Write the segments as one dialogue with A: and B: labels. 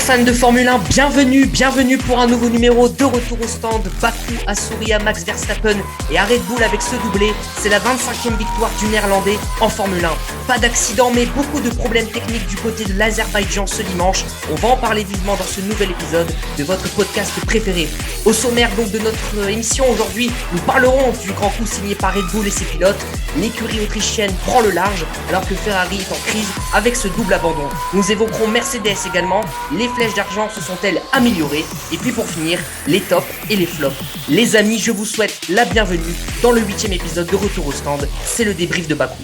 A: fans de Formule 1, bienvenue pour un nouveau numéro de Retour au stand. Bakou a souri à Max Verstappen et à Red Bull avec ce doublé. C'est la 25e victoire du Néerlandais en Formule 1. Pas d'accident, mais beaucoup de problèmes techniques du côté de l'Azerbaïdjan ce dimanche. On va en parler vivement dans ce nouvel épisode de votre podcast préféré. Au sommaire donc de notre émission aujourd'hui, nous parlerons du grand coup signé par Red Bull et ses pilotes. L'écurie autrichienne prend le large alors que Ferrari est en crise avec ce double abandon. Nous évoquerons Mercedes également. Les flèches d'argent se sont-elles améliorées? Et puis pour finir, les tops et les flops. Les amis, je vous souhaite la bienvenue dans le 8e épisode de Retour au stand. C'est le débrief de Bakou.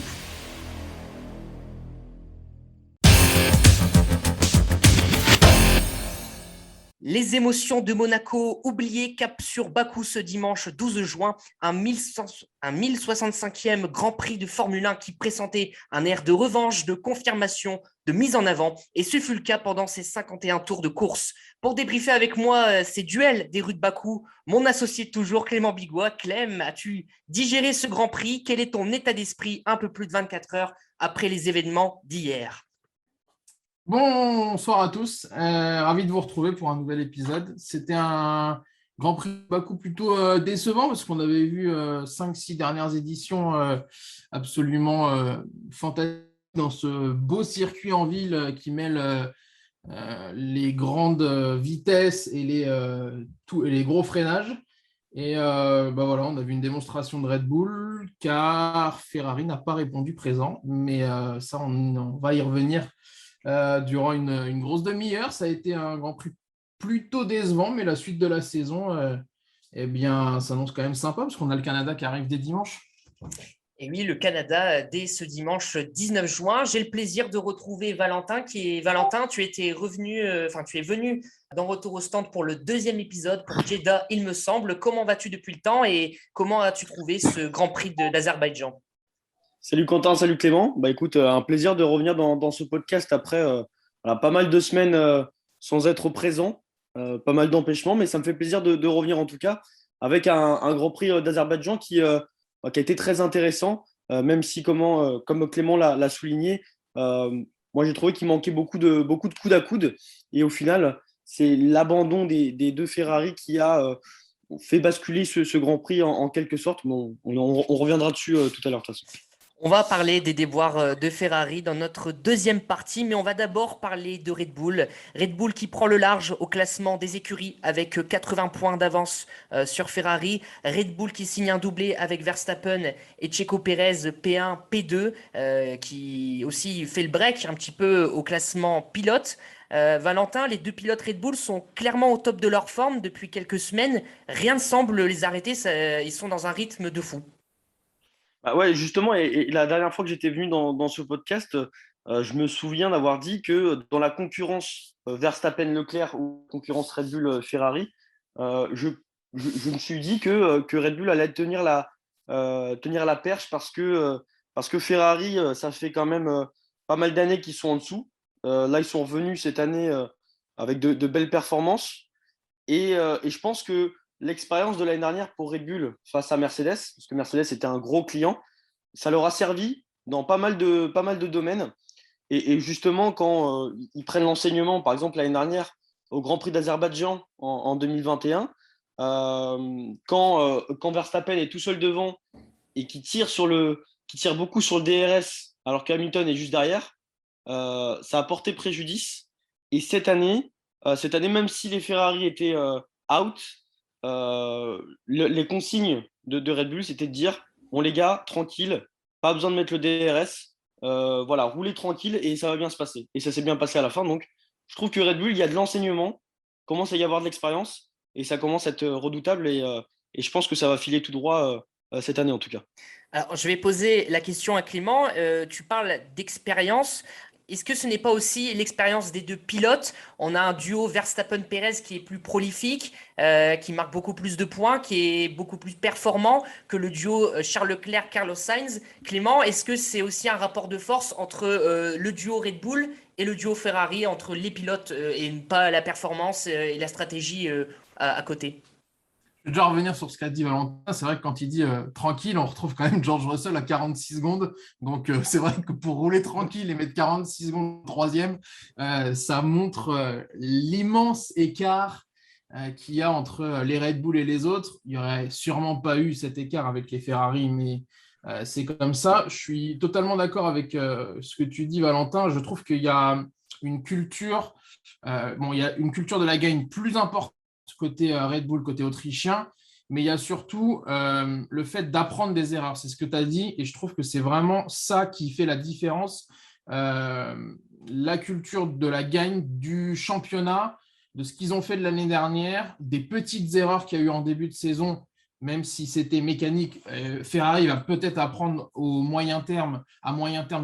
A: Les émotions de Monaco oubliées, cap sur Bakou ce dimanche 12 juin, un 1065e Grand Prix de Formule 1 qui pressentait un air de revanche, de confirmation, de mise en avant, et ce fut le cas pendant ces 51 tours de course. Pour débriefer avec moi ces duels des rues de Bakou, mon associé de toujours, Clément Bigois. Clem, as-tu digéré ce Grand Prix? Quel est ton état d'esprit un peu plus de 24 heures après les événements d'hier?
B: Bonsoir à tous, ravi de vous retrouver pour un nouvel épisode. C'était un Grand Prix de Bakou plutôt décevant parce qu'on avait vu 5-6 dernières éditions absolument fantastiques dans ce beau circuit en ville qui mêle les grandes vitesses et les gros freinages. Et voilà, on a vu une démonstration de Red Bull car Ferrari n'a pas répondu présent, mais ça on va y revenir. Durant une grosse demi-heure. Ça a été un Grand Prix plutôt décevant, mais la suite de la saison s'annonce quand même sympa parce qu'on a le Canada qui arrive dès dimanche.
A: Et oui, le Canada dès ce dimanche 19 juin. J'ai le plaisir de retrouver Valentin. Valentin, tu es venu dans Retour au stand pour le 2e épisode pour Jeddah, il me semble. Comment vas-tu depuis le temps et comment as-tu trouvé ce Grand Prix d'Azerbaïdjan?
C: Salut Quentin, salut Clément. Écoute, un plaisir de revenir dans ce podcast après pas mal de semaines sans être présent, pas mal d'empêchements, mais ça me fait plaisir de revenir en tout cas avec un Grand Prix d'Azerbaïdjan qui a été très intéressant, même si comme Clément l'a souligné, moi j'ai trouvé qu'il manquait beaucoup de coude à coude et au final c'est l'abandon des deux Ferrari qui a fait basculer ce Grand Prix en quelque sorte. Bon, on reviendra dessus tout à l'heure de toute façon.
A: On va parler des déboires de Ferrari dans notre 2e partie, mais on va d'abord parler de Red Bull. Red Bull qui prend le large au classement des écuries avec 80 points d'avance sur Ferrari. Red Bull qui signe un doublé avec Verstappen et Checo Pérez P1, P2, qui aussi fait le break un petit peu au classement pilote. Valentin, les deux pilotes Red Bull sont clairement au top de leur forme depuis quelques semaines. Rien ne semble les arrêter, ils sont dans un rythme de fou.
C: Ouais, justement, et la dernière fois que j'étais venu dans ce podcast, je me souviens d'avoir dit que dans la concurrence Verstappen-Leclerc ou concurrence Red Bull-Ferrari, je me suis dit que Red Bull allait tenir la perche parce que Ferrari, ça fait quand même pas mal d'années qu'ils sont en dessous. Là, ils sont revenus cette année avec de belles performances. Et je pense que l'expérience de l'année dernière pour Red Bull face à Mercedes, parce que Mercedes était un gros client, ça leur a servi dans pas mal de domaines. Et justement, quand ils prennent l'enseignement, par exemple l'année dernière, au Grand Prix d'Azerbaïdjan en 2021, quand Verstappen est tout seul devant et qui tire beaucoup sur le DRS alors qu'Hamilton est juste derrière, ça a porté préjudice. Et cette année, même si les Ferrari étaient out, les consignes de Red Bull, c'était de dire bon les gars, tranquille, pas besoin de mettre le DRS, voilà, roulez tranquille et ça va bien se passer. Et ça s'est bien passé à la fin. Donc, je trouve que Red Bull, il y a de l'enseignement, commence à y avoir de l'expérience et ça commence à être redoutable et je pense que ça va filer tout droit cette année en tout cas.
A: Alors, je vais poser la question à Clément. Tu parles d'expérience. Est-ce que ce n'est pas aussi l'expérience des deux pilotes? On a un duo Verstappen-Pérez qui est plus prolifique, qui marque beaucoup plus de points, qui est beaucoup plus performant que le duo Charles Leclerc-Carlos Sainz. Clément, est-ce que c'est aussi un rapport de force entre le duo Red Bull et le duo Ferrari, entre les pilotes et pas la performance et la stratégie à côté?
B: Je vais déjà revenir sur ce qu'a dit Valentin. C'est vrai que quand il dit tranquille, on retrouve quand même George Russell à 46 secondes. Donc, c'est vrai que pour rouler tranquille et mettre 46 secondes troisième, ça montre l'immense écart qu'il y a entre les Red Bull et les autres. Il n'y aurait sûrement pas eu cet écart avec les Ferrari, mais c'est comme ça. Je suis totalement d'accord avec ce que tu dis, Valentin. Je trouve qu'il y a une culture, il y a une culture de la gagne plus importante côté Red Bull, côté autrichien, mais il y a surtout le fait d'apprendre des erreurs. C'est ce que tu as dit, et je trouve que c'est vraiment ça qui fait la différence. La culture de la gagne du championnat, de ce qu'ils ont fait de l'année dernière, des petites erreurs qu'il y a eu en début de saison, même si c'était mécanique, Ferrari va peut-être apprendre à moyen terme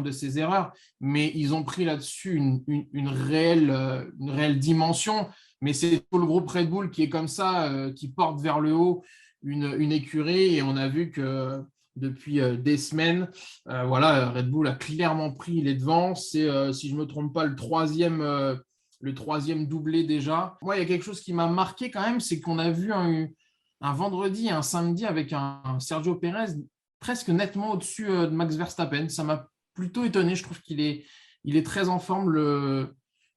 B: de ses erreurs, mais ils ont pris là-dessus une réelle dimension. Mais c'est tout le groupe Red Bull qui est comme ça, qui porte vers le haut une écurie. Et on a vu que depuis des semaines, Red Bull a clairement pris les devants. C'est, si je ne me trompe pas, le troisième doublé déjà. Moi, il y a quelque chose qui m'a marqué quand même, c'est qu'on a vu un vendredi et un samedi avec un Sergio Pérez presque nettement au-dessus de Max Verstappen. Ça m'a plutôt étonné. Je trouve qu'il est très en forme,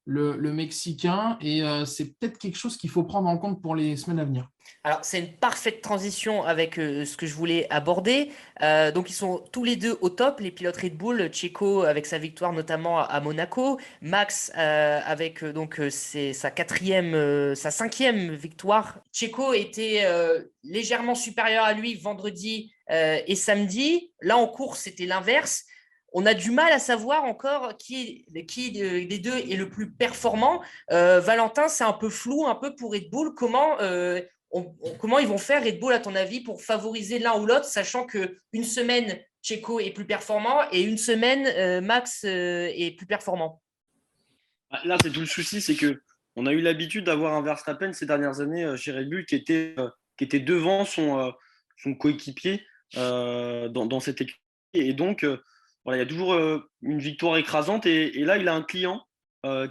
B: le Mexicain, et c'est peut-être quelque chose qu'il faut prendre en compte pour les semaines à venir.
A: Alors, c'est une parfaite transition avec ce que je voulais aborder. Donc, ils sont tous les deux au top, les pilotes Red Bull. Checo avec sa victoire notamment à Monaco. Max avec sa cinquième victoire. Checo était légèrement supérieur à lui vendredi et samedi. Là, en course, c'était l'inverse. On a du mal à savoir encore qui des deux est le plus performant. Valentin, c'est un peu flou, un peu pour Red Bull. Comment ils vont faire Red Bull, à ton avis, pour favoriser l'un ou l'autre, sachant qu'une semaine, Checo est plus performant et une semaine, Max est plus performant?
C: Là, c'est tout le souci, c'est qu'on a eu l'habitude d'avoir un Verstappen ces dernières années chez Red Bull qui était devant son coéquipier dans cette équipe. Et donc, il y a toujours une victoire écrasante. Et là, il a un client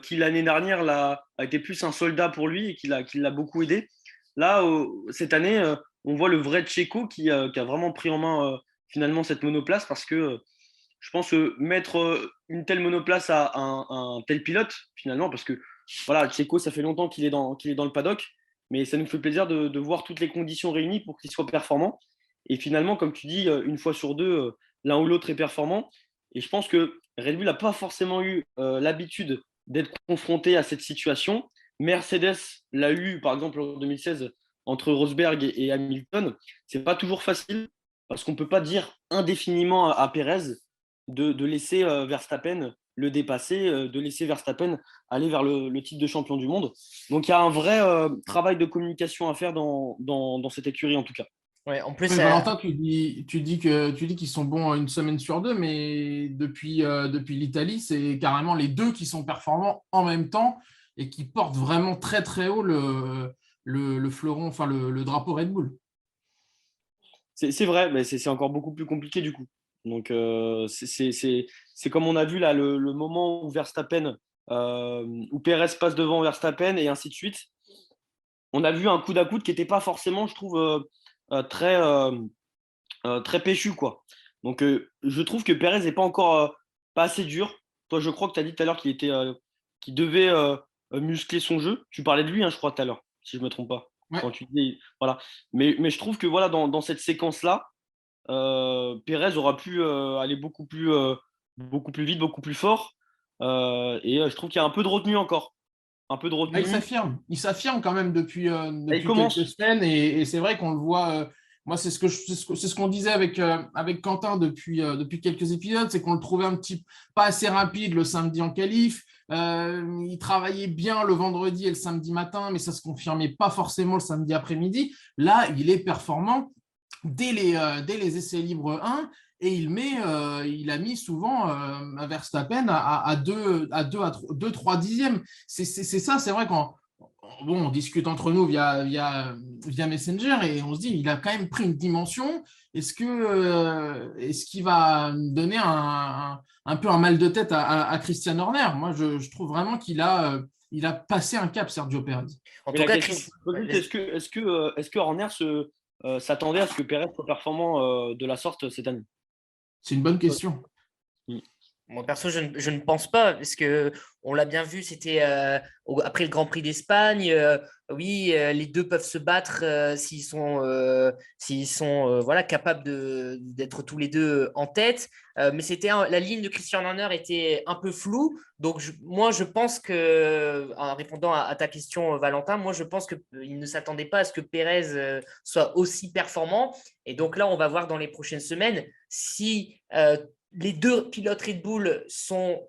C: qui, l'année dernière, a été plus un soldat pour lui et qui l'a beaucoup aidé. Là, cette année, on voit le vrai Checo qui a vraiment pris en main finalement cette monoplace, parce que je pense que mettre une telle monoplace à un tel pilote, finalement, parce que voilà, Checo, ça fait longtemps qu'il est dans le paddock, mais ça nous fait plaisir de voir toutes les conditions réunies pour qu'il soit performant. Et finalement, comme tu dis, une fois sur deux, l'un ou l'autre est performant. Et je pense que Red Bull n'a pas forcément eu l'habitude d'être confronté à cette situation. Mercedes l'a eu, par exemple, en 2016, entre Rosberg et Hamilton. C'est pas toujours facile, parce qu'on ne peut pas dire indéfiniment à Pérez de laisser Verstappen le dépasser, de laisser Verstappen aller vers le titre de champion du monde. Donc il y a un vrai travail de communication à faire dans cette écurie, en tout cas.
A: Ouais, en plus,
B: Valentin, tu dis qu'ils sont bons une semaine sur deux, mais depuis l'Italie, c'est carrément les deux qui sont performants en même temps et qui portent vraiment très très haut le fleuron, enfin le drapeau Red Bull.
C: C'est vrai, mais c'est encore beaucoup plus compliqué du coup. Donc c'est comme on a vu là, le moment où Verstappen, où Pérez passe devant Verstappen et ainsi de suite. On a vu un coude à coude qui n'était pas forcément, je trouve, très péchu, quoi. Donc je trouve que Pérez n'est pas encore pas assez dur. Toi, je crois que tu as dit tout à l'heure qu'il devait muscler son jeu. Tu parlais de lui, hein, je crois, tout à l'heure, si je ne me trompe pas.
B: Ouais.
C: Quand tu dis, voilà. Mais je trouve que voilà, dans cette séquence-là, Pérez aura pu aller beaucoup plus vite, beaucoup plus fort. Et je trouve qu'il y a un peu de retenue encore. Un peu de retenue.
B: Il s'affirme quand même depuis
C: commence.
B: quelques semaines, et c'est vrai qu'on le voit. Moi, c'est ce qu'on disait avec Quentin depuis quelques épisodes, c'est qu'on le trouvait pas assez rapide le samedi en qualif. Il travaillait bien le vendredi et le samedi matin, mais ça ne se confirmait pas forcément le samedi après-midi. Là, il est performant dès les essais libres 1, et il a mis souvent Verstappen à 2-3 dixièmes. C'est ça, c'est vrai on discute entre nous via Messenger, et on se dit, il a quand même pris une dimension. Est-ce qu'il va donner un peu un mal de tête à Christian Horner? Moi, je trouve vraiment qu'il a il a passé un cap, Sergio Pérez.
A: En
C: Mais
A: tout
C: la
A: cas,
C: question que je me pose, est-ce que Horner s'attendait à ce que Perez soit performant de la sorte cette année?
B: C'est une bonne question.
A: moi, perso, je ne pense pas, parce que on l'a bien vu, c'était après le Grand Prix d'Espagne. Oui, les deux peuvent se battre s'ils sont voilà, capables d'être tous les deux en tête. Mais la ligne de Christian Horner était un peu floue. Donc, moi, je pense que, en répondant à ta question, Valentin, moi, je pense qu'il ne s'attendait pas à ce que Pérez soit aussi performant. Et donc là, on va voir dans les prochaines semaines si les deux pilotes Red Bull sont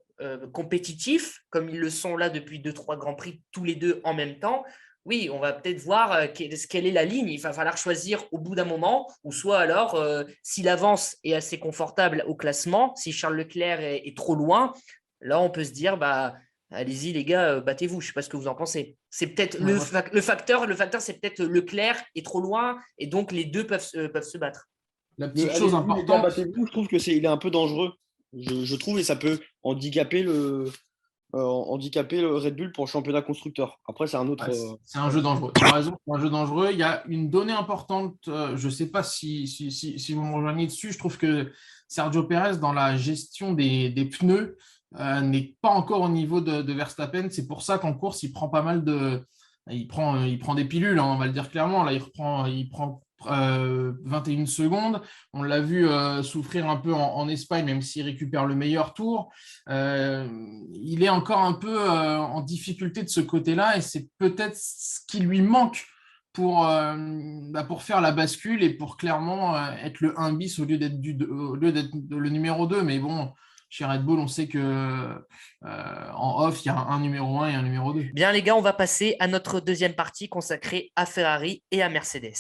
A: compétitifs, comme ils le sont là depuis 2-3 Grands Prix, tous les deux en même temps. Oui, on va peut-être voir quelle est la ligne. Il va falloir choisir au bout d'un moment, ou soit alors, si l'avance est assez confortable au classement, si Charles Leclerc est trop loin, là, on peut se dire, bah, allez-y les gars, battez-vous. Je ne sais pas ce que vous en pensez. C'est peut-être
B: Ouais,
A: le facteur, c'est peut-être Leclerc est trop loin, et donc les deux peuvent se battre.
B: La petite chose
C: Allez-y, les gars,
B: importante,
C: battez-vous. Je trouve il est un peu dangereux. Je trouve, et ça peut handicaper le Red Bull pour le championnat constructeur. Après, c'est un autre.
B: ouais, c'est un jeu dangereux. Tu as raison, c'est un jeu dangereux. Il y a une donnée importante, je ne sais pas si vous me rejoignez dessus, je trouve que Sergio Pérez, dans la gestion des pneus, n'est pas encore au niveau de Verstappen. C'est pour ça qu'en course, il prend pas mal de. Il prend des pilules, hein, on va le dire clairement. Là, il prend 21 secondes. On l'a vu souffrir un peu en Espagne, même s'il récupère le meilleur tour. Il est encore un peu en difficulté de ce côté-là et c'est peut-être ce qui lui manque pour faire la bascule et pour clairement être le 1 bis au lieu d'être le numéro 2. Mais bon, chez Red Bull, on sait que en off, il y a un numéro 1 et un numéro 2.
A: Bien les gars, on va passer à notre deuxième partie consacrée à Ferrari et à Mercedes.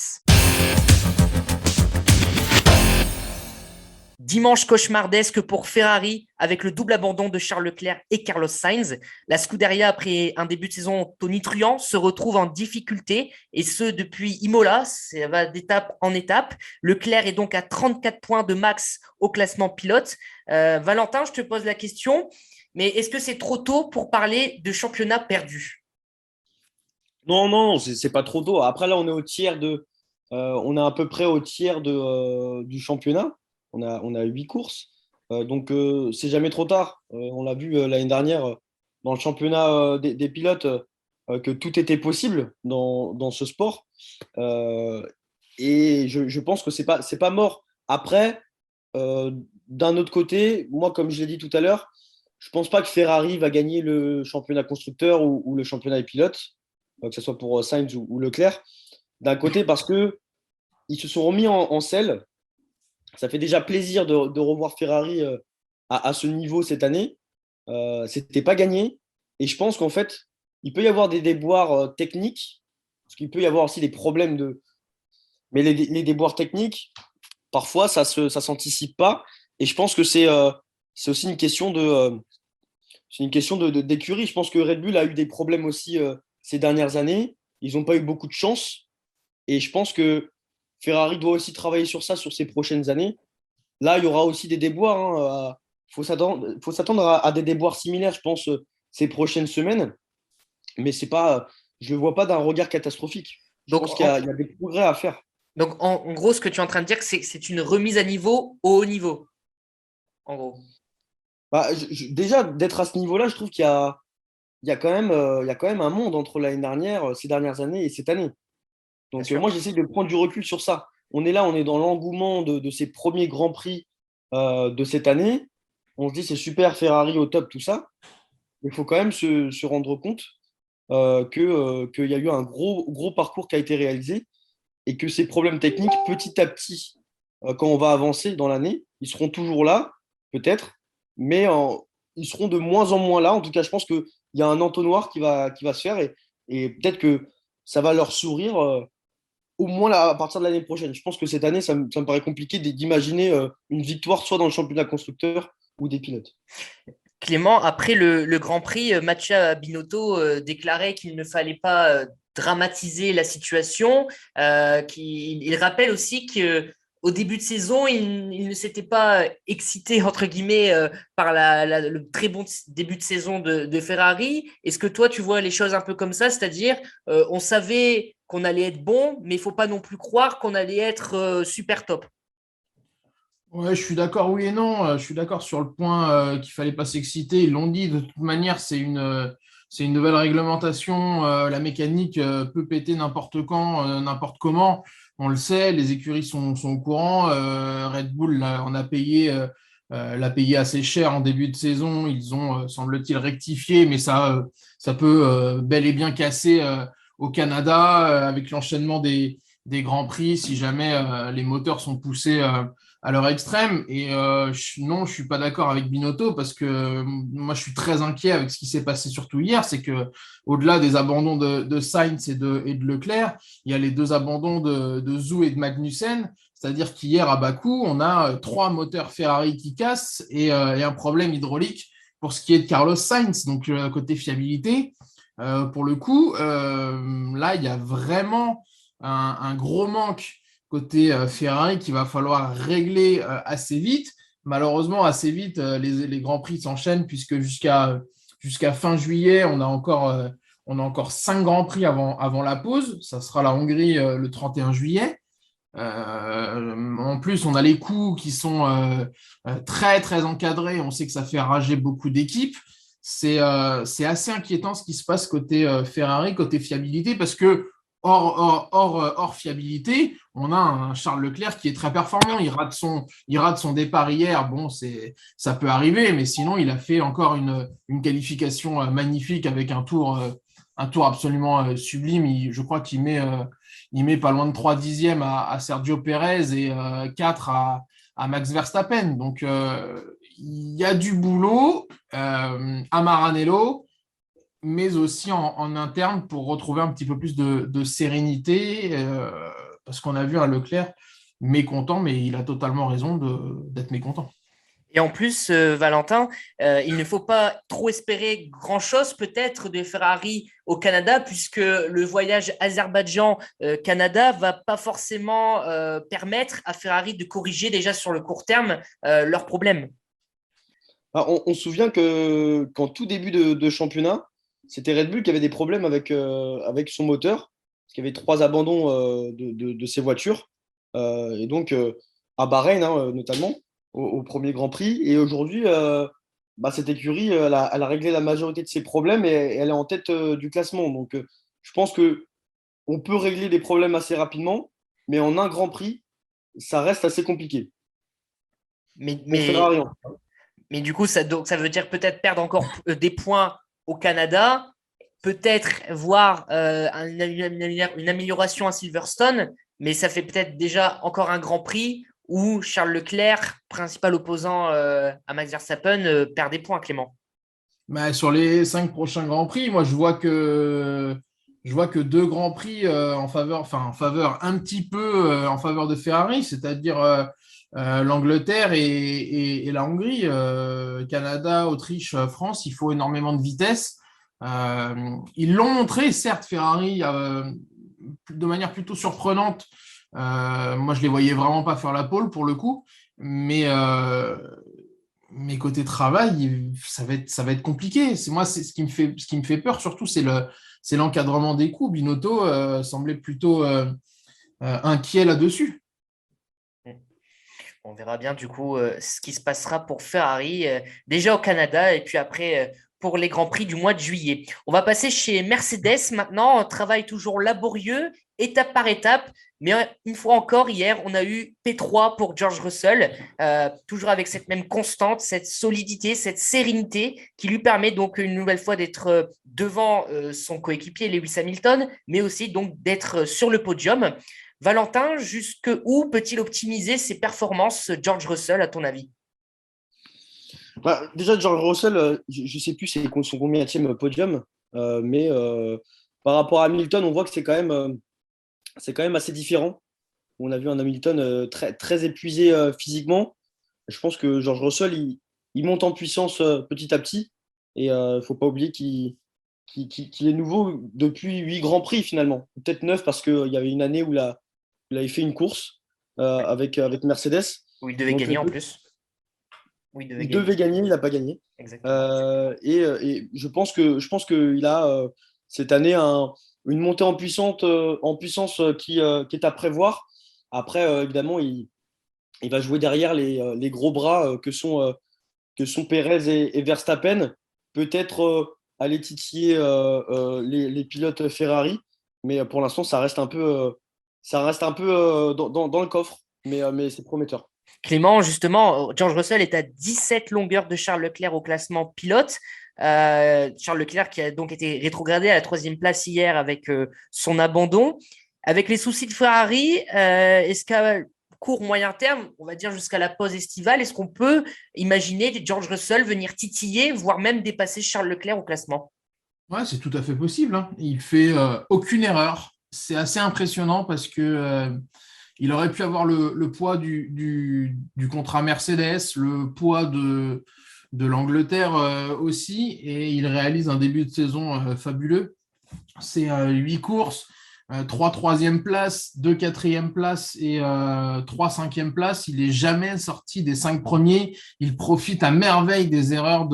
A: Dimanche cauchemardesque pour Ferrari avec le double abandon de Charles Leclerc et Carlos Sainz. La Scuderia, après un début de saison tonitruant, se retrouve en difficulté et ce depuis Imola. Ça va d'étape en étape. Leclerc est donc à 34 points de max au classement pilote. Valentin, je te pose la question, mais est-ce que c'est trop tôt pour parler de championnat perdu?
C: Non, non, c'est pas trop tôt. Après, là, on est à peu près au tiers du championnat. On a 8 courses. Donc, c'est jamais trop tard. On l'a vu l'année dernière dans le championnat des pilotes que tout était possible dans ce sport. Et je pense que c'est pas mort. Après, d'un autre côté, moi, comme je l'ai dit tout à l'heure, je pense pas que Ferrari va gagner le championnat constructeur ou le championnat des pilotes, que ce soit pour Sainz ou Leclerc. D'un côté, parce que ils se sont remis en selle. Ça fait déjà plaisir de revoir Ferrari à ce niveau cette année. C'était pas gagné. Et je pense qu'en fait, il peut y avoir des déboires techniques, parce qu'il peut y avoir aussi des problèmes de. Mais les déboires techniques, parfois, ça s'anticipe pas. Et je pense que c'est aussi une question d'écurie. Je pense que Red Bull a eu des problèmes aussi ces dernières années. Ils n'ont pas eu beaucoup de chance. Et je pense que Ferrari doit aussi travailler sur ça sur ces prochaines années. Là, il y aura aussi des déboires. Hein. Faut s'attendre à des déboires similaires, je pense, ces prochaines semaines. Mais je ne le vois pas d'un regard catastrophique. Je pense qu'il y a des progrès à faire.
A: Donc, en gros, ce que tu es en train de dire, c'est que c'est une remise à niveau au haut niveau. En gros.
C: Bah, déjà, d'être à ce niveau-là, je trouve il y a quand même un monde entre l'année dernière, ces dernières années et cette année. Donc, moi, j'essaie de prendre du recul sur ça. On est dans l'engouement de ces premiers Grands Prix de cette année. On se dit, c'est super, Ferrari au top, tout ça. Mais il faut quand même se rendre compte qu'il y a eu un gros parcours qui a été réalisé et que ces problèmes techniques, petit à petit, quand on va avancer dans l'année, ils seront toujours là, peut-être, mais ils seront de moins en moins là. En tout cas, je pense qu'il y a un entonnoir qui va se faire et peut-être que ça va leur sourire au moins là, à partir de l'année prochaine. Je pense que cette année, ça me paraît compliqué d'imaginer une victoire soit dans le championnat constructeur ou des pilotes.
A: Clément, après le Grand Prix, Mattia Binotto déclarait qu'il ne fallait pas dramatiser la situation. Il rappelle aussi que au début de saison, il ne s'était pas excité, entre guillemets, par le très bon début de saison de Ferrari. Est-ce que toi, tu vois les choses un peu comme ça? C'est-à-dire, on savait qu'on allait être bon, mais il ne faut pas non plus croire qu'on allait être super top.
B: Ouais, je suis d'accord, oui et non. Je suis d'accord sur le point qu'il fallait pas s'exciter. Ils l'ont dit, de toute manière, c'est une nouvelle réglementation. La mécanique peut péter n'importe quand, n'importe comment. On le sait, les écuries sont au courant. Red Bull l'a payé assez cher en début de saison. Ils ont, semble-t-il, rectifié, mais ça peut bel et bien casser au Canada avec l'enchaînement des Grands Prix si jamais les moteurs sont poussés à leur extrême. Et non, je suis pas d'accord avec Binotto parce que moi, je suis très inquiet avec ce qui s'est passé surtout hier. C'est que au-delà des abandons de Sainz et de Leclerc, il y a les deux abandons de Zhou et de Magnussen. C'est-à-dire qu'hier à Bakou, on a trois moteurs Ferrari qui cassent et un problème hydraulique pour ce qui est de Carlos Sainz. Donc, côté fiabilité, pour le coup, là, il y a vraiment un gros manque côté Ferrari qu'il va falloir régler assez vite. Malheureusement, assez vite, les Grands Prix s'enchaînent puisque jusqu'à fin juillet, on a encore 5 Grands Prix avant la pause. Ça sera la Hongrie le 31 juillet. En plus, on a les coûts qui sont très, très encadrés. On sait que ça fait rager beaucoup d'équipes. C'est assez inquiétant ce qui se passe côté Ferrari, côté fiabilité, parce que hors fiabilité, on a un Charles Leclerc qui est très performant. Il rate son départ hier. Bon, ça peut arriver, mais sinon, il a fait encore une qualification magnifique avec un tour absolument sublime. Je crois il met pas loin de 3 dixièmes à Sergio Pérez et 4 à Max Verstappen. Donc, il y a du boulot à Maranello, mais aussi en interne pour retrouver un petit peu plus de sérénité, parce qu'on a vu un Leclerc mécontent, mais il a totalement raison d'être mécontent.
A: Et en plus, Valentin, il ne faut pas trop espérer grand-chose peut-être de Ferrari au Canada, puisque le voyage Azerbaïdjan-Canada va pas forcément permettre à Ferrari de corriger déjà sur le court terme leurs problèmes.
C: On se souvient qu'en tout début de championnat, c'était Red Bull qui avait des problèmes avec son moteur, parce qu'il y avait 3 abandons de ses voitures, et donc à Bahreïn notamment, au premier Grand Prix. Et aujourd'hui, cette écurie, elle a réglé la majorité de ses problèmes et elle est en tête du classement. Donc je pense qu'on peut régler des problèmes assez rapidement, mais en un Grand Prix, ça reste assez compliqué.
A: Mais,
C: Pour
A: mais,
C: Ferrari.
A: mais du coup, ça veut dire peut-être perdre encore des points au Canada, peut-être voir une amélioration à Silverstone, mais ça fait peut-être déjà encore un Grand Prix où Charles Leclerc, principal opposant à Max Verstappen, perd des points, Clément.
B: Mais sur les 5 prochains Grands Prix, moi, je vois que 2 Grands Prix en faveur un petit peu en faveur de Ferrari, c'est-à-dire l'Angleterre et la Hongrie. Canada, Autriche, France, il faut énormément de vitesse. Ils l'ont montré, certes, Ferrari, de manière plutôt surprenante. Moi, je les voyais vraiment pas faire la pole pour le coup, mais côté travail, ça va être compliqué. C'est ce qui me fait peur surtout, c'est l'encadrement des coûts. Binotto semblait plutôt inquiet là-dessus.
A: On verra bien du coup ce qui se passera pour Ferrari, déjà au Canada et puis après pour les Grands Prix du mois de juillet. On va passer chez Mercedes maintenant, un travail toujours laborieux, étape par étape. Mais une fois encore, hier, on a eu P3 pour George Russell, toujours avec cette même constante, cette solidité, cette sérénité qui lui permet donc une nouvelle fois d'être devant son coéquipier Lewis Hamilton, mais aussi donc d'être sur le podium. Valentin, jusqu'où peut-il optimiser ses performances, George Russell, à ton avis?
C: Déjà, George Russell, je ne sais plus c'est son combienième podium, mais par rapport à Hamilton, on voit que c'est quand même assez différent. On a vu un Hamilton très, très épuisé physiquement. Je pense que George Russell, il monte en puissance petit à petit. Et il ne faut pas oublier qu'il est nouveau depuis 8 Grands Prix finalement. Peut-être 9 parce qu'il y avait une année où il avait fait une course. avec Mercedes.
A: Où il devait
C: Donc,
A: gagner en plus. Où
C: il devait gagner, il n'a pas gagné.
A: Exactement.
C: Et je pense qu'il a cette année une montée en puissance qui est à prévoir. Après, évidemment, il va jouer derrière les gros bras que sont Perez et Verstappen. Peut-être aller titiller les pilotes Ferrari, mais pour l'instant, ça reste un peu dans le coffre, mais c'est prometteur.
A: Clément, justement, George Russell est à 17 longueurs de Charles Leclerc au classement pilote. Charles Leclerc qui a donc été rétrogradé à la 3e place hier avec son abandon. Avec les soucis de Ferrari, est-ce qu'à court, moyen terme, on va dire jusqu'à la pause estivale, est-ce qu'on peut imaginer George Russell venir titiller, voire même dépasser Charles Leclerc au classement?
B: Ouais, c'est tout à fait possible, hein. Il fait aucune erreur. C'est assez impressionnant parce que il aurait pu avoir le poids du contrat Mercedes, le poids de l'Angleterre aussi, et il réalise un début de saison fabuleux. C'est 8 courses, 3 troisième places, 2 quatrième places et 3 cinquième places. Il n'est jamais sorti des 5 premiers. Il profite à merveille des erreurs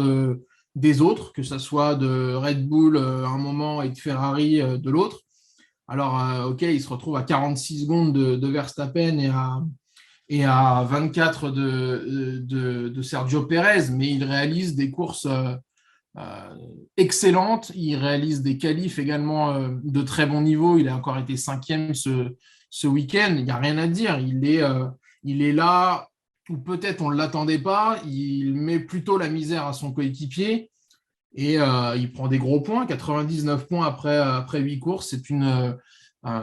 B: des autres, que ce soit de Red Bull à un moment et de Ferrari de l'autre. Alors, OK, il se retrouve à 46 secondes de Verstappen et à 24 de Sergio Pérez, mais il réalise des courses excellente. Il réalise des qualifs également de très bon niveau. Il a encore été 5e ce week-end. Il n'y a rien à dire. Il est là où peut-être on ne l'attendait pas. Il met plutôt la misère à son coéquipier et il prend des gros points. 99 points après 8 courses.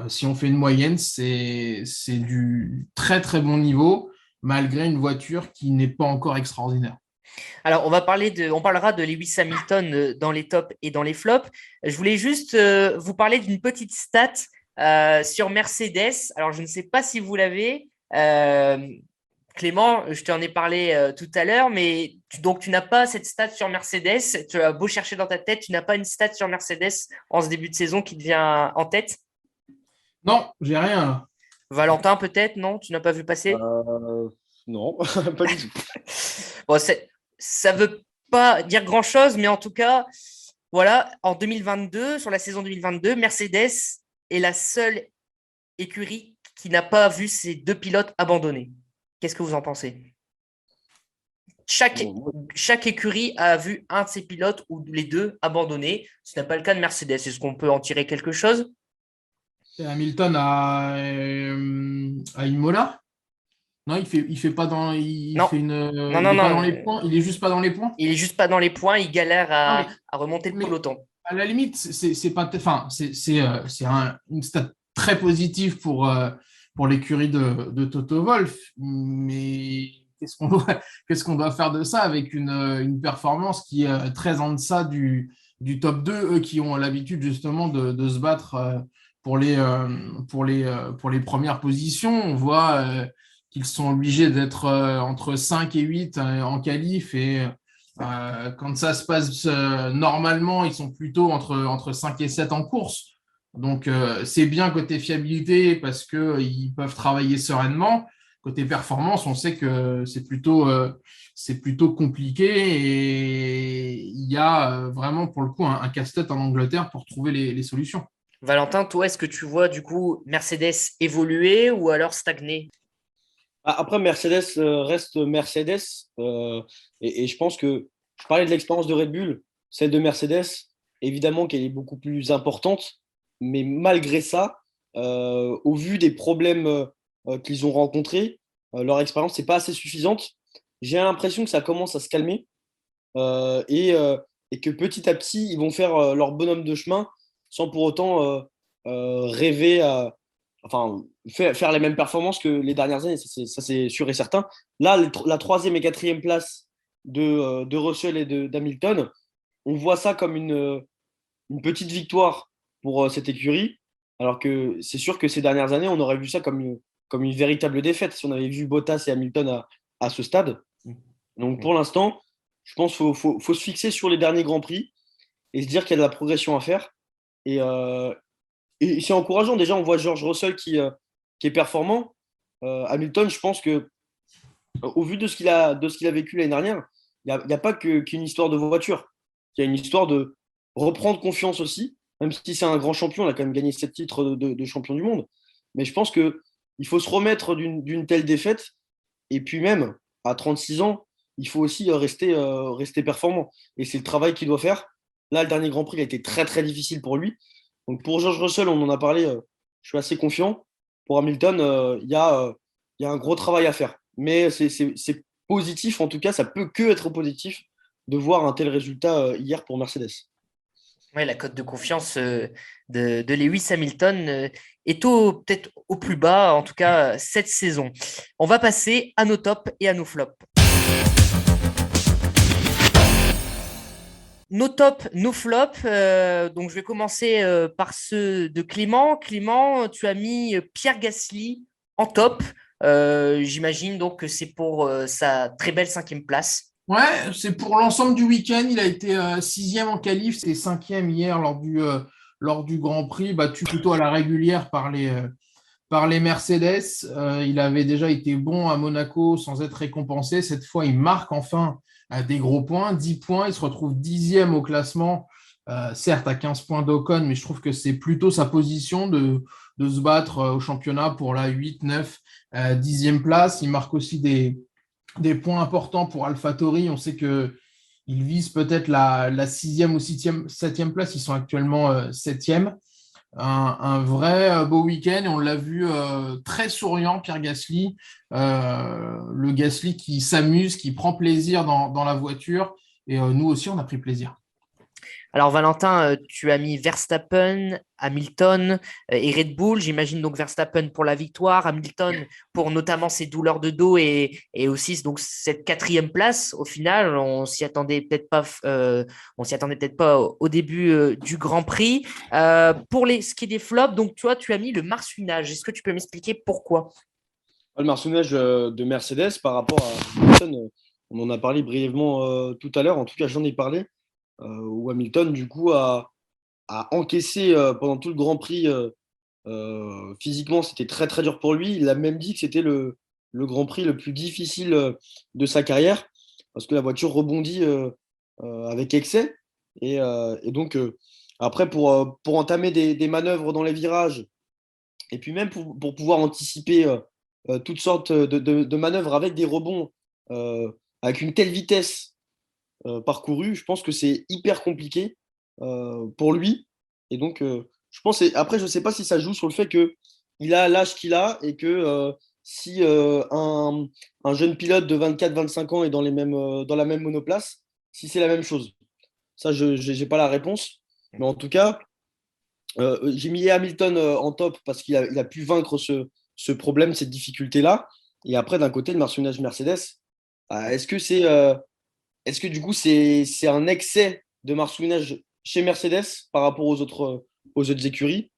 B: Si on fait une moyenne, c'est du très très bon niveau malgré une voiture qui n'est pas encore extraordinaire.
A: Alors, on parlera de Lewis Hamilton dans les tops et dans les flops. Je voulais juste vous parler d'une petite stat sur Mercedes. Alors, je ne sais pas si vous l'avez. Clément, je t'en ai parlé tout à l'heure, mais donc tu n'as pas cette stat sur Mercedes. Tu as beau chercher dans ta tête, tu n'as pas une stat sur Mercedes en ce début de saison qui te vient en tête?
B: Non, j'ai rien.
A: Valentin, peut-être? Non, tu n'as pas vu passer?
C: Non, pas du tout.
A: Bon, ça ne veut pas dire grand-chose, mais en tout cas, voilà, en 2022, sur la saison 2022, Mercedes est la seule écurie qui n'a pas vu ses 2 pilotes abandonnés. Qu'est-ce que vous en pensez? Chaque écurie a vu un de ses pilotes ou les 2 abandonnés. Ce n'est pas le cas de Mercedes. Est-ce qu'on peut en tirer quelque chose?
B: Hamilton à Imola? Non, il fait pas dans.
A: Non.
B: Fait
A: Non,
B: il
A: non,
B: est pas
A: non.
B: dans les points. Il est juste pas dans les points.
A: Il est juste pas dans les points. Il galère
B: Non,
A: à remonter le peloton.
B: À la limite, c'est pas. Enfin, c'est une stat très positive pour l'écurie de Toto Wolff. Mais qu'est-ce qu'on doit faire de ça avec une performance qui est très en deçà du top 2, eux qui ont l'habitude justement de se battre pour les premières positions. On voit qu'ils sont obligés d'être entre 5 et 8 en qualif et quand ça se passe normalement, ils sont plutôt entre 5 et 7 en course. Donc, c'est bien côté fiabilité parce qu'ils peuvent travailler sereinement. Côté performance, on sait que c'est plutôt compliqué et il y a vraiment pour le coup un casse-tête en Angleterre pour trouver les solutions.
A: Valentin, toi, est-ce que tu vois du coup Mercedes évoluer ou alors stagner?
C: Après, Mercedes reste Mercedes. Et je pense que je parlais de l'expérience de Red Bull, celle de Mercedes, évidemment qu'elle est beaucoup plus importante. Mais malgré ça, au vu des problèmes qu'ils ont rencontrés, leur expérience n'est pas assez suffisante. J'ai l'impression que ça commence à se calmer et que petit à petit, ils vont faire leur bonhomme de chemin sans pour autant rêver à faire les mêmes performances que les dernières années. Ça, c'est sûr et certain. Là, la 3e et 4e place de Russell et d'Hamilton, on voit ça comme une petite victoire pour cette écurie, alors que c'est sûr que ces dernières années, on aurait vu ça comme une véritable défaite si on avait vu Bottas et Hamilton à ce stade. Donc pour l'instant, je pense qu'il faut se fixer sur les derniers Grands Prix et se dire qu'il y a de la progression à faire. Et c'est encourageant. Déjà, on voit George Russell qui est performant. Hamilton, je pense que au vu de ce qu'il a vécu l'année dernière, il y a pas qu'une histoire de voiture. Il y a une histoire de reprendre confiance aussi, même si c'est un grand champion, il a quand même gagné 7 titres de champion du monde. Mais je pense qu'il faut se remettre d'une telle défaite. Et puis même, à 36 ans, il faut aussi rester performant. Et c'est le travail qu'il doit faire. Là, le dernier Grand Prix a été très très difficile pour lui. Donc pour George Russell, on en a parlé, je suis assez confiant. Pour Hamilton, il y a un gros travail à faire. Mais c'est positif, en tout cas, ça peut que être positif de voir un tel résultat hier pour Mercedes.
A: Ouais, la cote de confiance de Lewis Hamilton est peut-être au plus bas, en tout cas cette saison. On va passer à nos tops et à nos flops. Nos tops, nos flops. Donc, je vais commencer par ceux de Clément. Clément, tu as mis Pierre Gasly en top. J'imagine donc que c'est pour sa très belle 5e place.
B: Ouais, c'est pour l'ensemble du week-end. Il a été 6e en qualif, c'était 5e hier lors du Grand Prix, battu plutôt à la régulière par les Mercedes. Il avait déjà été bon à Monaco sans être récompensé. Cette fois, il marque enfin des gros points, 10 points. Il se retrouve 10e au classement, certes à 15 points d'Ocon, mais je trouve que c'est plutôt sa position de se battre au championnat pour la 8, 9, 10e place. Il marque aussi des points importants pour AlphaTauri. On sait qu'il vise peut-être la 6e ou 7e place. Ils sont actuellement 7e. Un vrai beau week-end. Et on l'a vu très souriant, Pierre Gasly. Le Gasly qui s'amuse, qui prend plaisir dans la voiture. Et nous aussi, on a pris plaisir.
A: Alors, Valentin, tu as mis Verstappen, Hamilton et Red Bull. J'imagine donc Verstappen pour la victoire, Hamilton pour notamment ses douleurs de dos et aussi donc cette 4e place. Au final, on s'y attendait peut-être pas au début du Grand Prix. Pour ce qui est des flops, donc toi, tu as mis le marsouinage. Est-ce que tu peux m'expliquer pourquoi?
C: Le marsouinage de Mercedes par rapport à Hamilton, on en a parlé brièvement tout à l'heure. En tout cas, j'en ai parlé. Où Hamilton, du coup, a encaissé pendant tout le Grand Prix. Physiquement, c'était très, très dur pour lui. Il a même dit que c'était le Grand Prix le plus difficile de sa carrière parce que la voiture rebondit avec excès. Et donc, après, pour entamer des manœuvres dans les virages et puis même pour pouvoir anticiper toutes sortes de manœuvres avec des rebonds avec une telle vitesse parcouru, je pense que c'est hyper compliqué pour lui. Et donc, je pense, après, je ne sais pas si ça joue sur le fait qu'il a l'âge qu'il a et que si un jeune pilote de 24-25 ans est dans la même monoplace, si c'est la même chose. Ça, je n'ai pas la réponse. Mais en tout cas, j'ai mis Hamilton en top parce qu'il a pu vaincre ce problème, cette difficulté-là. Et après, d'un côté, le marsouinage Mercedes, est-ce que du coup, c'est un excès de marsouinage chez Mercedes par rapport aux autres écuries?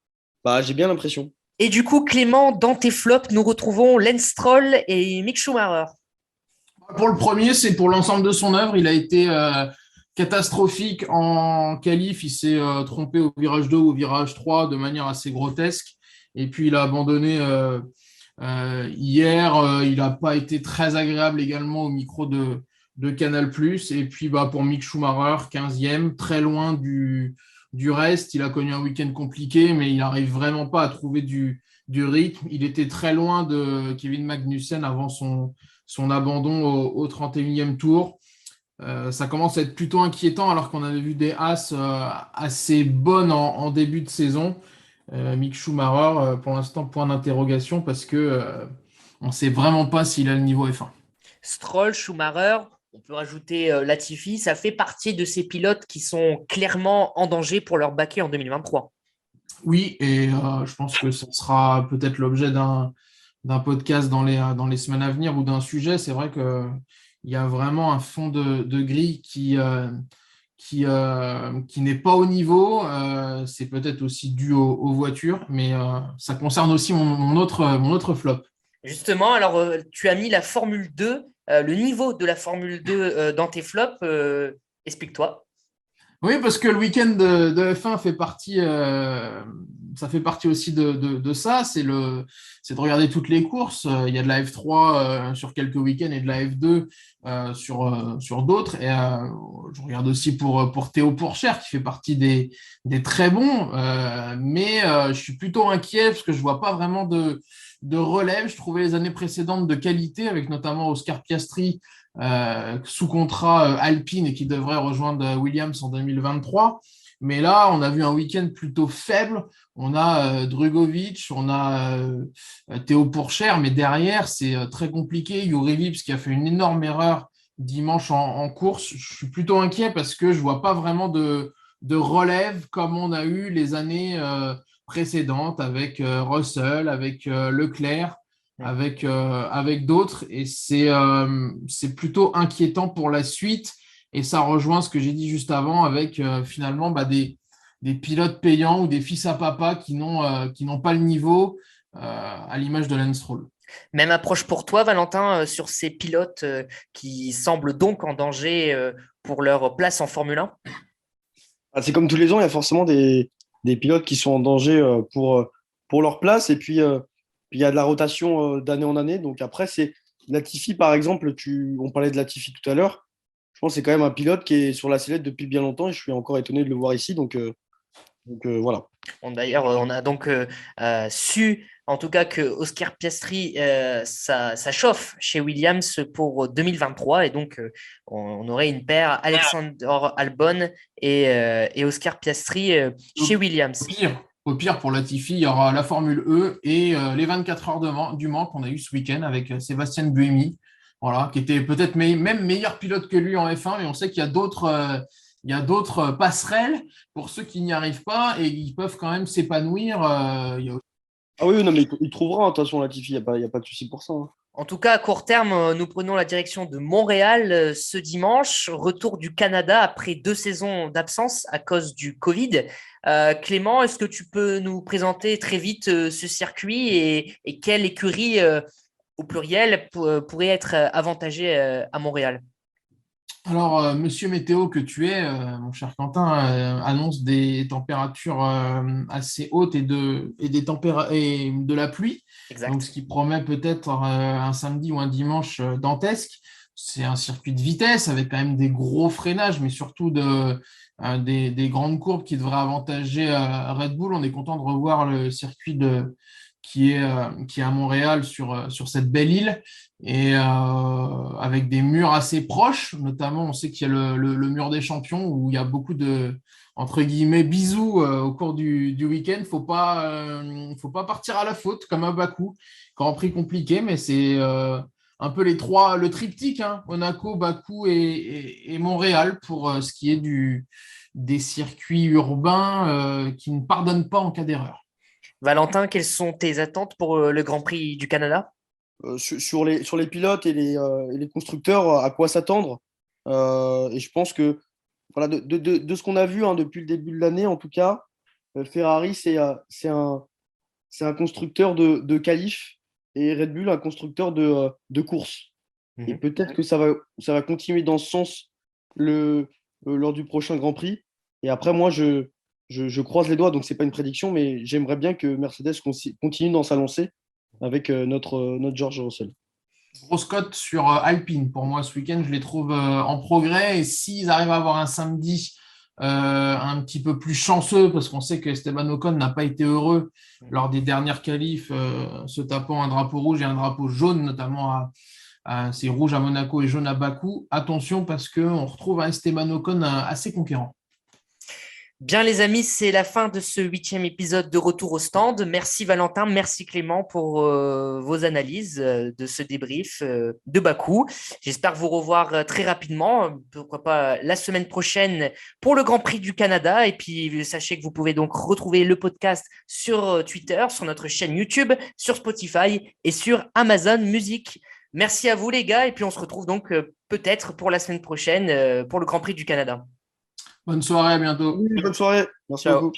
C: J'ai bien l'impression.
A: Et du coup, Clément, dans tes flops, nous retrouvons Lance Stroll et Mick Schumacher.
B: Pour le premier, c'est pour l'ensemble de son œuvre. Il a été catastrophique en qualif. Il s'est trompé au virage 2 ou au virage 3 de manière assez grotesque. Et puis, il a abandonné hier. Il n'a pas été très agréable également au micro de Canal+. Et puis, pour Mick Schumacher, 15e, très loin du reste. Il a connu un week-end compliqué, mais il n'arrive vraiment pas à trouver du rythme. Il était très loin de Kevin Magnussen avant son abandon au 31e tour. Ça commence à être plutôt inquiétant alors qu'on avait vu des As assez bonnes en début de saison. Mick Schumacher, pour l'instant, point d'interrogation parce que on ne sait vraiment pas s'il a le niveau F1.
A: Stroll, Schumacher, on peut rajouter Latifi, ça fait partie de ces pilotes qui sont clairement en danger pour leur baquet en 2023.
B: Oui, et je pense que ce sera peut-être l'objet d'un podcast dans les semaines à venir ou d'un sujet. C'est vrai qu'il y a vraiment un fond de grille qui n'est pas au niveau. C'est peut-être aussi dû aux voitures, mais ça concerne aussi mon autre flop.
A: Justement, alors tu as mis la Formule 2, le niveau de la Formule 2 dans tes flops. Explique-toi.
B: Oui, parce que le week-end de F1 ça fait partie aussi de ça, c'est de regarder toutes les courses. Il y a de la F3 sur quelques week-ends et de la F2 sur d'autres. Et je regarde aussi pour Théo Pourchère, qui fait partie des très bons. Mais je suis plutôt inquiet parce que je ne vois pas vraiment de relève. Je trouvais les années précédentes de qualité, avec notamment Oscar Piastri sous contrat Alpine et qui devrait rejoindre Williams en 2023. Mais là, on a vu un week-end plutôt faible. On a Drugovic, on a Théo Pourchère, mais derrière, c'est très compliqué. Juri Vips qui a fait une énorme erreur dimanche en course. Je suis plutôt inquiet parce que je ne vois pas vraiment de relève comme on a eu les années précédentes avec Russell, avec Leclerc, avec d'autres. Et c'est plutôt inquiétant pour la suite. Et ça rejoint ce que j'ai dit juste avant avec finalement des pilotes payants ou des fils à papa qui n'ont pas le niveau à l'image de Lance Stroll.
A: Même approche pour toi, Valentin, sur ces pilotes qui semblent donc en danger pour leur place en Formule 1?
C: C'est comme tous les ans, il y a forcément des pilotes qui sont en danger pour leur place. Et puis, il y a de la rotation d'année en année. Donc après, c'est Latifi, par exemple, on parlait de Latifi tout à l'heure. Je pense que c'est quand même un pilote qui est sur la sellette depuis bien longtemps et je suis encore étonné de le voir ici. Donc voilà.
A: D'ailleurs, on a donc su, en tout cas, que Oscar Piastri, ça chauffe chez Williams pour 2023. Et donc, on aurait une paire Alexander Albon et Oscar Piastri chez Williams.
B: Au pire, pour Latifi, il y aura la Formule E et les 24 heures du Mans qu'on a eu ce week-end avec Sébastien Buemi. Voilà, qui était peut-être même meilleur pilote que lui en F1, mais on sait qu'il y a d'autres passerelles pour ceux qui n'y arrivent pas et ils peuvent quand même s'épanouir.
C: Ah oui, non, mais il trouvera, de toute façon, Latifi, il n'y a pas de souci pour ça. Hein.
A: En tout cas, à court terme, nous prenons la direction de Montréal ce dimanche. Retour du Canada après 2 saisons d'absence à cause du Covid. Clément, est-ce que tu peux nous présenter très vite ce circuit et quelle écurie au pluriel pourrait être avantagée à Montréal?
B: Alors, monsieur Météo que tu es, mon cher Quentin, annonce des températures assez hautes et de la pluie.
A: Exact.
B: Donc, ce qui promet peut-être un samedi ou un dimanche dantesque. C'est un circuit de vitesse avec quand même des gros freinages, mais surtout des grandes courbes qui devraient avantager Red Bull. On est content de revoir le circuit qui est à Montréal sur cette belle île et avec des murs assez proches. Notamment, on sait qu'il y a le mur des champions où il y a beaucoup de, entre guillemets, bisous au cours du week-end. Faut pas partir à la faute comme à Bakou. Grand Prix compliqué, mais c'est un peu le triptyque, hein, Monaco, Bakou et Montréal pour ce qui est des circuits urbains qui ne pardonnent pas en cas d'erreur.
A: Valentin, quelles sont tes attentes pour le Grand Prix du Canada?
C: Sur les pilotes et les constructeurs, à quoi s'attendre. Et je pense que voilà, de ce qu'on a vu depuis le début de l'année, en tout cas, Ferrari, c'est un constructeur de qualif et Red Bull, un constructeur de course. Et peut-être que ça va continuer dans ce sens lors du prochain Grand Prix. Et après, moi, je croise les doigts, donc ce n'est pas une prédiction, mais j'aimerais bien que Mercedes continue dans sa lancée avec notre George Russell.
B: Grosse cote sur Alpine pour moi ce week-end, je les trouve en progrès et s'ils arrivent à avoir un samedi un petit peu plus chanceux, parce qu'on sait que Esteban Ocon n'a pas été heureux lors des dernières qualifs, se tapant un drapeau rouge et un drapeau jaune, notamment c'est rouge à Monaco et jaune à Bakou. Attention parce qu'on retrouve un Esteban Ocon assez conquérant.
A: Bien les amis, c'est la fin de ce 8e épisode de Retour au stand. Merci Valentin, merci Clément pour vos analyses de ce débrief de Bakou. J'espère vous revoir très rapidement, pourquoi pas la semaine prochaine pour le Grand Prix du Canada. Et puis sachez que vous pouvez donc retrouver le podcast sur Twitter, sur notre chaîne YouTube, sur Spotify et sur Amazon Music. Merci à vous les gars et puis on se retrouve donc peut-être pour la semaine prochaine pour le Grand Prix du Canada.
B: Bonne soirée, à bientôt.
C: Oui, bonne soirée. Merci beaucoup.